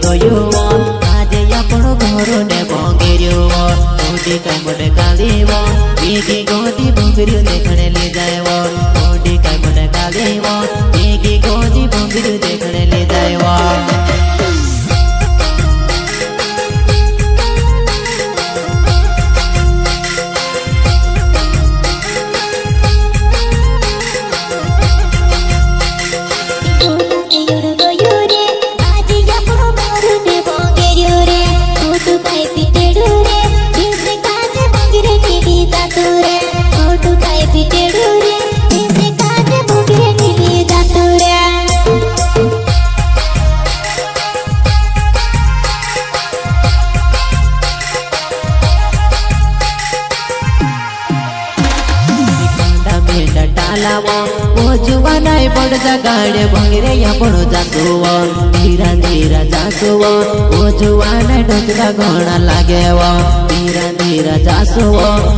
गयो आज आपणो घरो ने भंगेर्यो मोटी काय मोटे कालीव बेगी गोदी भंगेर्यो देखणे ले जायव मोटी काय मोटे कालीव बेगी गोदी भंगेर्यो देखणे ले जायव जुवानाय बड़ जगाड़े भंगरे आपणो जासुव धीरा धीरा जासुव जुवानाय डोकरा घोड़ा लागे धीरा धीरा जासुव।